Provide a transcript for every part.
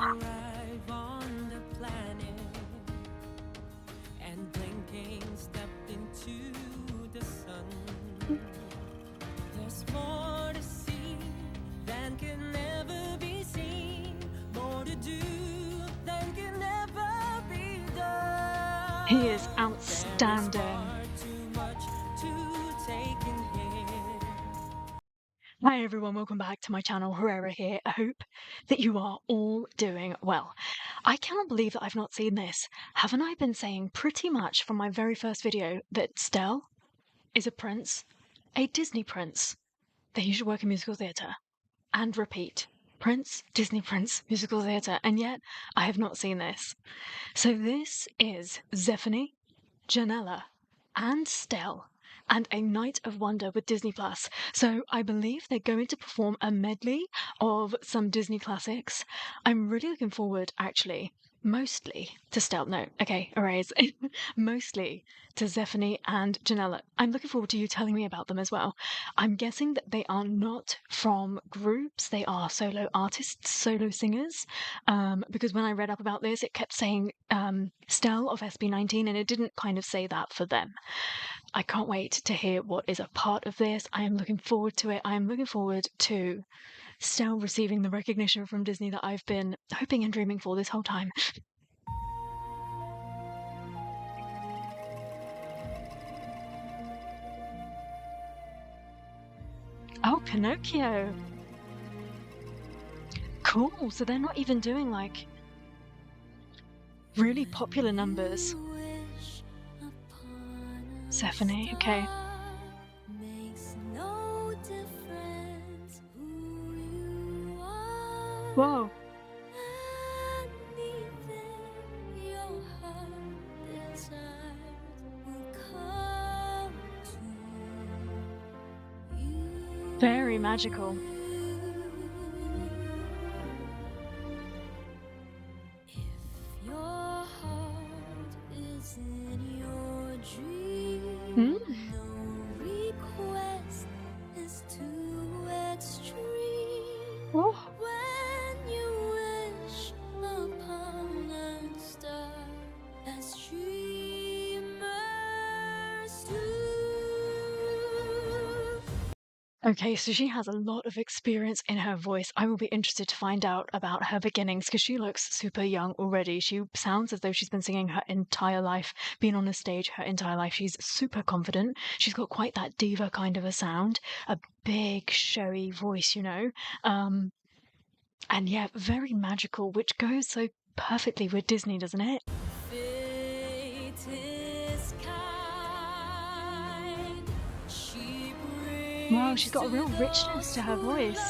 arrive on the planet, and blinking stepped into the sun. There's more to see than can ever be seen, more to do than can ever be done. He is outstanding. There is far too much to take in here. Hi everyone, welcome back to my channel, Herrera here. I hope that you are all doing well. I cannot believe that I've not seen this. Haven't I been saying pretty much from my very first video that Stell is a prince, a Disney prince, that you should work in musical theatre? And repeat, Prince, Disney prince, musical theatre, and yet I have not seen this. So this is Zephanie, Janella, and Stell, and A Night of Wonder with Disney+. So I believe they're going to perform a medley of some Disney classics. I'm really looking forward, actually, mostly to Stell. No, okay, erase. Mostly to Zephanie and Janella. I'm looking forward to you telling me about them as well. I'm guessing that they are not from groups, they are solo artists, solo singers, because when I read up about this, it kept saying Stell of SB19, and it didn't kind of say that for them. I can't wait to hear what is a part of this. I am looking forward to it. I am looking forward to Stell receiving the recognition from Disney that I've been hoping and dreaming for this whole time. Oh, Pinocchio. Cool. So they're not even doing like really popular numbers. Zephanie, okay. Whoa. Very magical. Mm. Oh. Okay, so she has a lot of experience in her voice. I will be interested to find out about her beginnings because she looks super young already. She sounds as though she's been singing her entire life, been on a stage her entire life. She's super confident. She's got quite that diva kind of a sound, a big, showy voice, you know. And yeah, very magical, which goes so perfectly with Disney, doesn't it? Wow, she's got a real richness to her voice.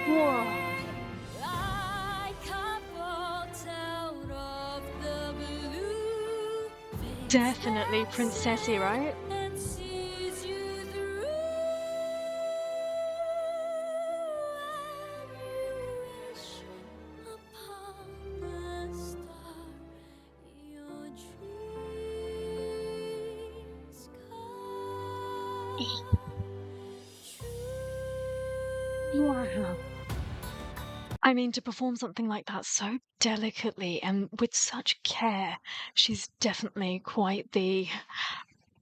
Whoa. Definitely princessy, right? Wow. I mean, to perform something like that so delicately and with such care, she's definitely quite the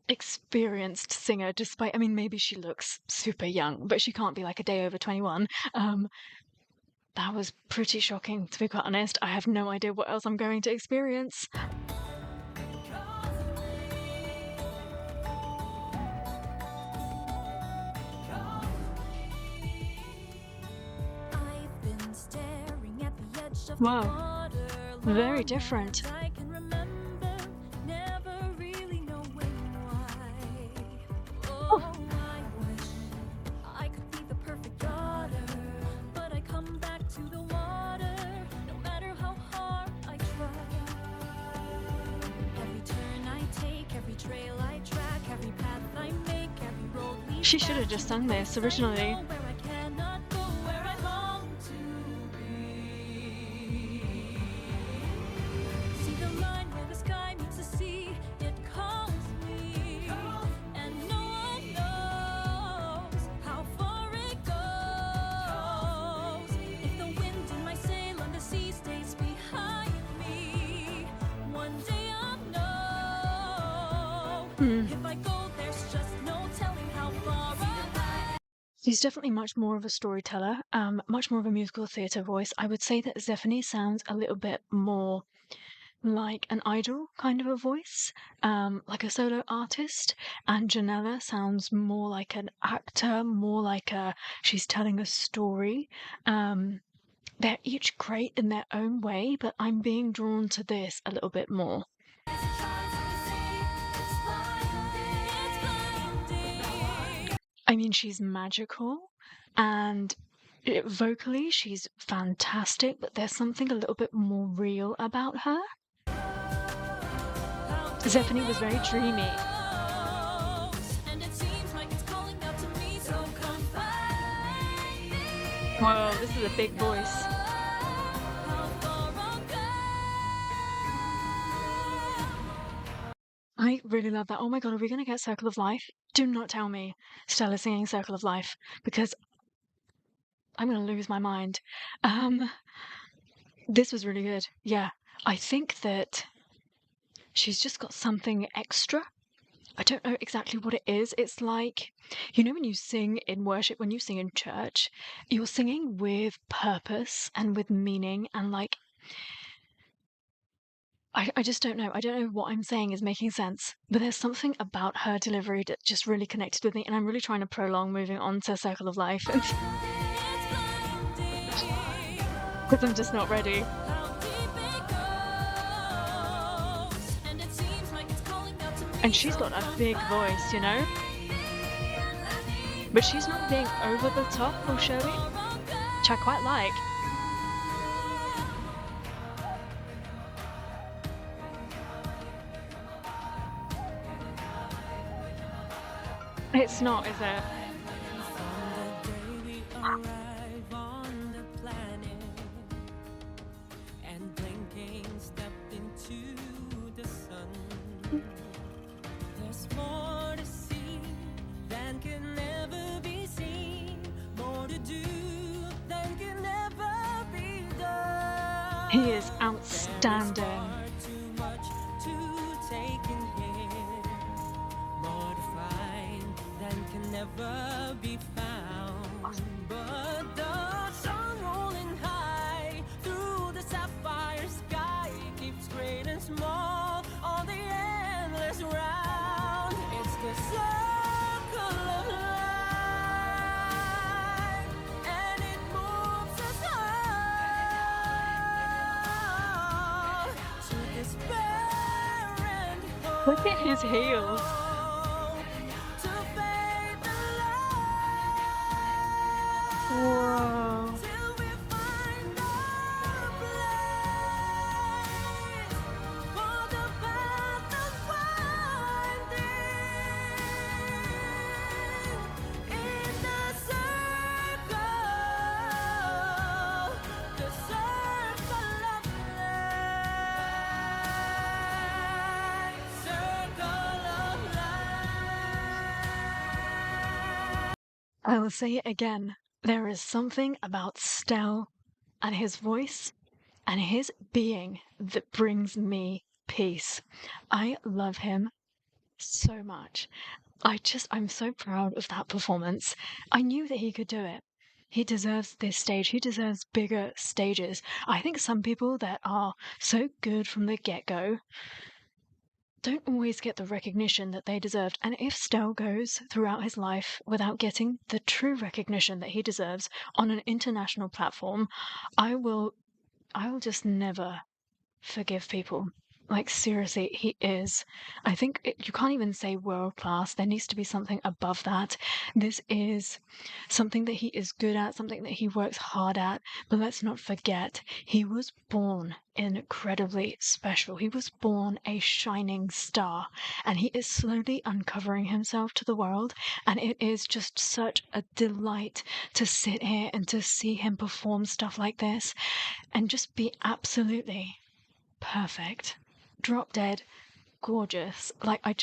experienced singer, despite, I mean, maybe she looks super young, but she can't be like a day over 21. That was pretty shocking, to be quite honest. I have no idea what else I'm going to experience. Wow, very different. Oh. She should have just sung this originally. If I go, there's just no telling how far away. She's definitely much more of a storyteller, much more of a musical theatre voice. I would say that Zephanie sounds a little bit more like an idol kind of a voice, like a solo artist, and Janella sounds more like an actor, more like she's telling a story. They're each great in their own way, but I'm being drawn to this a little bit more. I mean, she's magical, and vocally she's fantastic, but there's something a little bit more real about her. Zephanie was very dreamy. Whoa, this is a big voice. I really love that. Oh my god, are we going to get Circle of Life? Do not tell me Stella singing Circle of Life, because I'm going to lose my mind. This was really good. Yeah, I think that she's just got something extra. I don't know exactly what it is. It's like, you know, when you sing in worship, when you sing in church, you're singing with purpose and with meaning, and like, I just don't know. I don't know what I'm saying is making sense, but there's something about her delivery that just really connected with me, and I'm really trying to prolong moving on to Circle of Life because I'm just not ready. And she's got a big voice, you know? But she's not being over the top or showy, which I quite like. It's not, is it? He is outstanding. Never be found, but the sun rolling high through the sapphire sky keeps great and small on the endless round. It's the circle of life, and it moves us all to despair and hope. Look at his heels. Whoa. I will say it again. There is something about Stell and his voice and his being that brings me peace. I love him so much. I'm so proud of that performance. I knew that he could do it. He deserves this stage. He deserves bigger stages. I think some people that are so good from the get-go don't always get the recognition that they deserved. And if Stell goes throughout his life without getting the true recognition that he deserves on an international platform, I will just never forgive people. Like, seriously, he is. I think you can't even say world class. There needs to be something above that. This is something that he is good at, something that he works hard at. But let's not forget, he was born incredibly special. He was born a shining star, and he is slowly uncovering himself to the world. And it is just such a delight to sit here and to see him perform stuff like this and just be absolutely perfect, drop dead, gorgeous. Like, I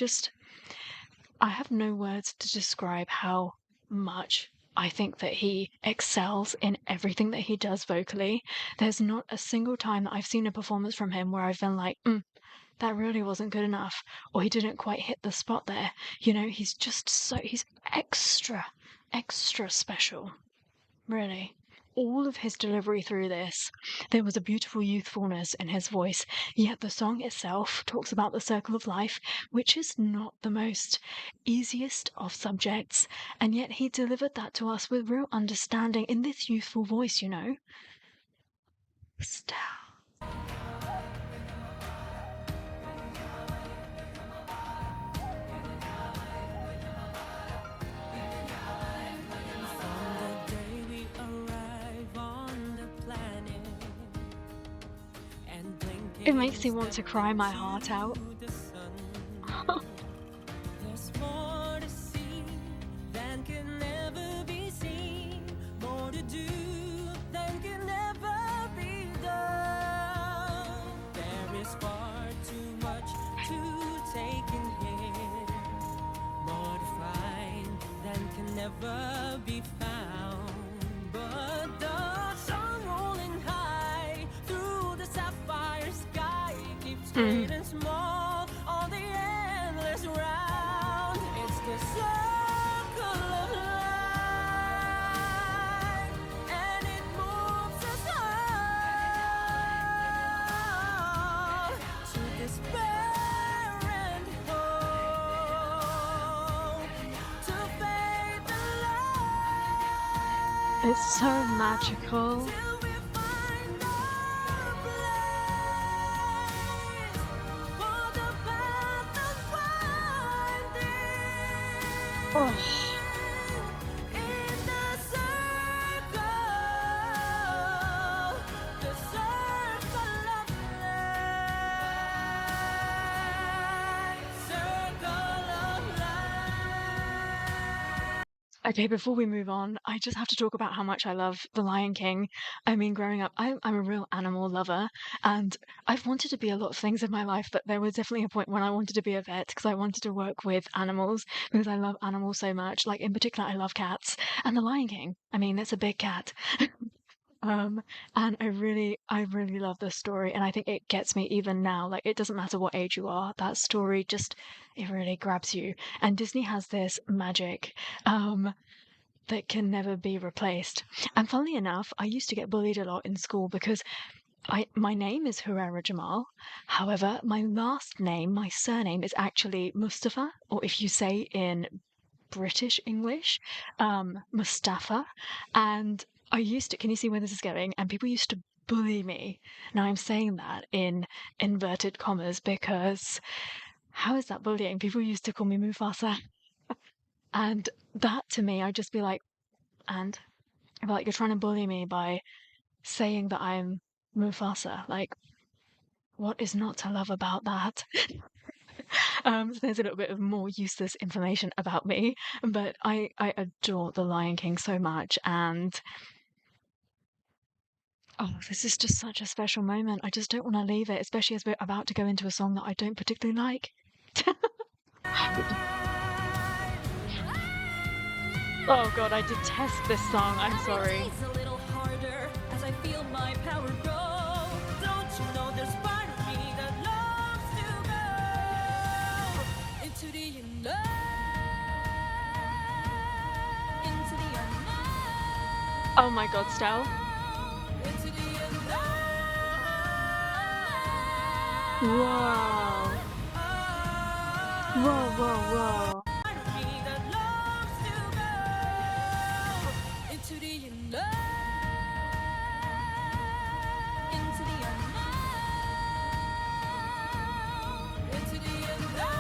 have no words to describe how much I think that he excels in everything that he does vocally. There's not a single time that I've seen a performance from him where I've been like, that really wasn't good enough, or he didn't quite hit the spot there. You know, he's just he's extra, extra special, really. All of his delivery through this, there was a beautiful youthfulness in his voice, yet the song itself talks about the circle of life, which is not the most easiest of subjects, and yet he delivered that to us with real understanding in this youthful voice, you know. Stell. From the day we arrive on the planet and It blinking makes me want to step cry my heart out. into the sun, there's more to see than can ever be seen, more to do than can ever be done. There is far too much to take in here, more to find than can never be found. But the sun rolling high through the sapphire sky keeps great and small on the endless round. It's the circle of life, and it moves us on to despair and hope, to faith and love, It's so magical. till we find our place, for the path of winding Oh, in the circle of life, circle of life. okay, before we move on, I just have to talk about how much I love The Lion King. I mean, growing up, I'm a real animal lover, and I've wanted to be a lot of things in my life, but there was definitely a point when I wanted to be a vet because I wanted to work with animals because I love animals so much. Like, in particular, I love cats. And The Lion King, I mean, that's a big cat. Um, and I really love this story, and I think it gets me even now. Like, it doesn't matter what age you are, that story just, it really grabs you. And Disney has this magic, that can never be replaced. And funnily enough, I used to get bullied a lot in school because my name is Herrera Jamal. However, my last name, my surname is actually Mustafa, or if you say in British English, Mustafa. And I used to, can you see where this is going? And people used to bully me. Now I'm saying that in inverted commas because how is that bullying? People used to call me Mufasa. And that to me, I'd just be like, and I'd be like, you're trying to bully me by saying that I'm Mufasa. Like, what is not to love about that? So there's a little bit of more useless information about me, but I adore The Lion King so much, and oh, this is just such a special moment. I just don't want to leave it, especially as we're about to go into a song that I don't particularly like. Oh god, I detest this song. I'm sorry. It's a little harder as I feel my power grow. Don't you know there's part of me that longs to go into the unknown, into the unknown, Oh my god, Stell. into the unknown. Whoa. Whoa, whoa, whoa. Part of me that longs to go into the unknown, into the unknown, into the unknown.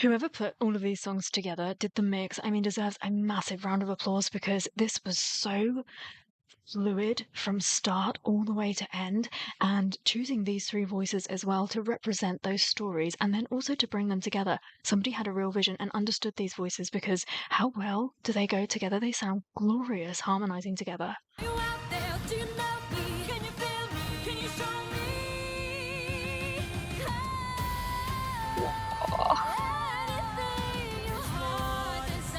Whoever put all of these songs together, did the mix, I mean, deserves a massive round of applause because this was so fluid from start all the way to end, and choosing these three voices as well to represent those stories and then also to bring them together. Somebody had a real vision and understood these voices because how well do they go together? They sound glorious harmonizing together. You out there, do you know me? Can you feel me? Can you show me? Anything your heart desires.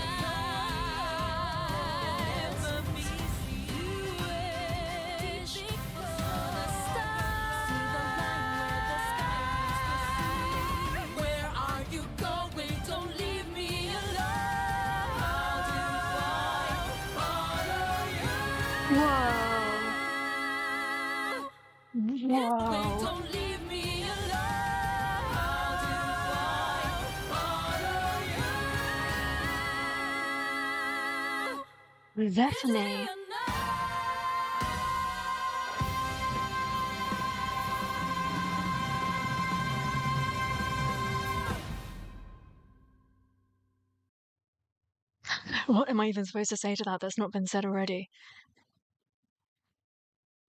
Whoa. Whoa. Don't leave me alone. How do I honor you? Zephanie. What am I even supposed to say to that that's not been said already?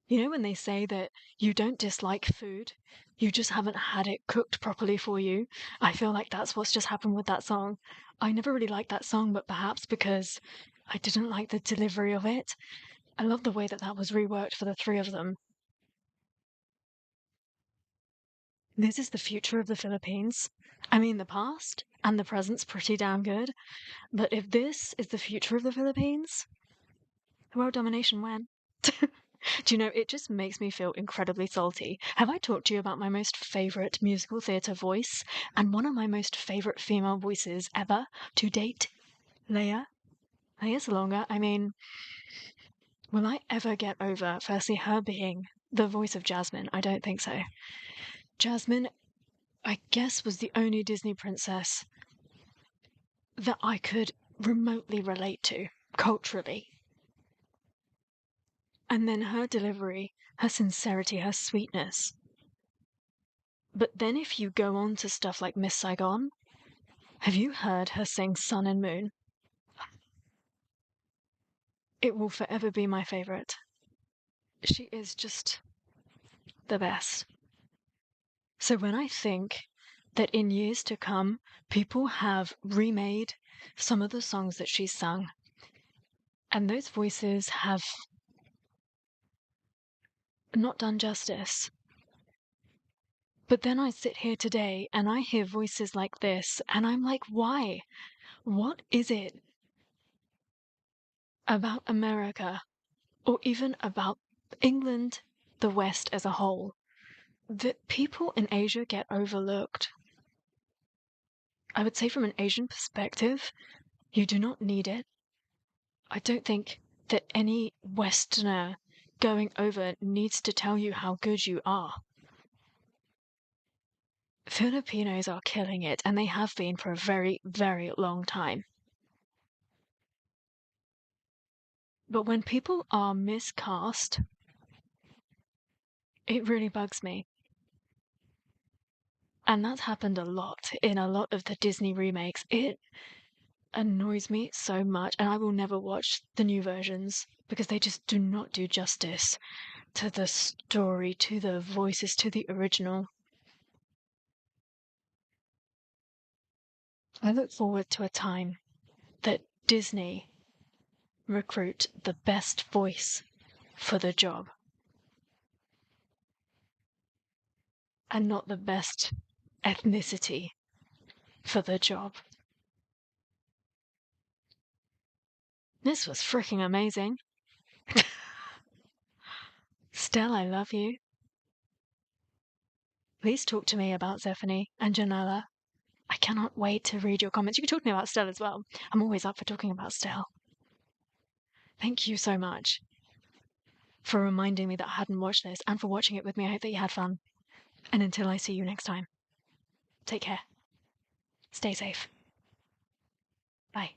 You know when they say that you don't dislike food, you just haven't had it cooked properly for you? I feel like that's what's just happened with that song. I never really liked that song, but perhaps because I didn't like the delivery of it. I love the way that that was reworked for the three of them. This is the future of the Philippines. I mean, the past and the present's pretty damn good, but if this is the future of the Philippines, world domination when? Do you know, it just makes me feel incredibly salty. Have I talked to you about my most favourite musical theatre voice and one of my most favourite female voices ever to date? Leia? Leia Salonga. I mean, will I ever get over, firstly, her being the voice of Jasmine? I don't think so. Jasmine, I guess, was the only Disney princess that I could remotely relate to culturally. And then her delivery, her sincerity, her sweetness. But then if you go on to stuff like Miss Saigon, have you heard her sing Sun and Moon? It will forever be my favourite. She is just the best. So when I think that in years to come, people have remade some of the songs that she's sung, and those voices have not done justice. But then I sit here today and I hear voices like this, and I'm like, why? What is it about America, or even about England, the West as a whole, that people in Asia get overlooked? I would say from an Asian perspective, you do not need it. I don't think that any Westerner going over needs to tell you how good you are. Filipinos are killing it, and they have been for a very, very long time. But when people are miscast, it really bugs me. And that's happened a lot in a lot of the Disney remakes. It annoys me so much, and I will never watch the new versions because they just do not do justice to the story, to the voices, to the original. I look forward to a time that Disney recruit the best voice for the job and not the best ethnicity for the job. This was freaking amazing. Stell, I love you. Please talk to me about Zephanie and Janella. I cannot wait to read your comments. You can talk to me about Stell as well. I'm always up for talking about Stell. Thank you so much for reminding me that I hadn't watched this and for watching it with me. I hope that you had fun. And until I see you next time, take care. Stay safe. Bye.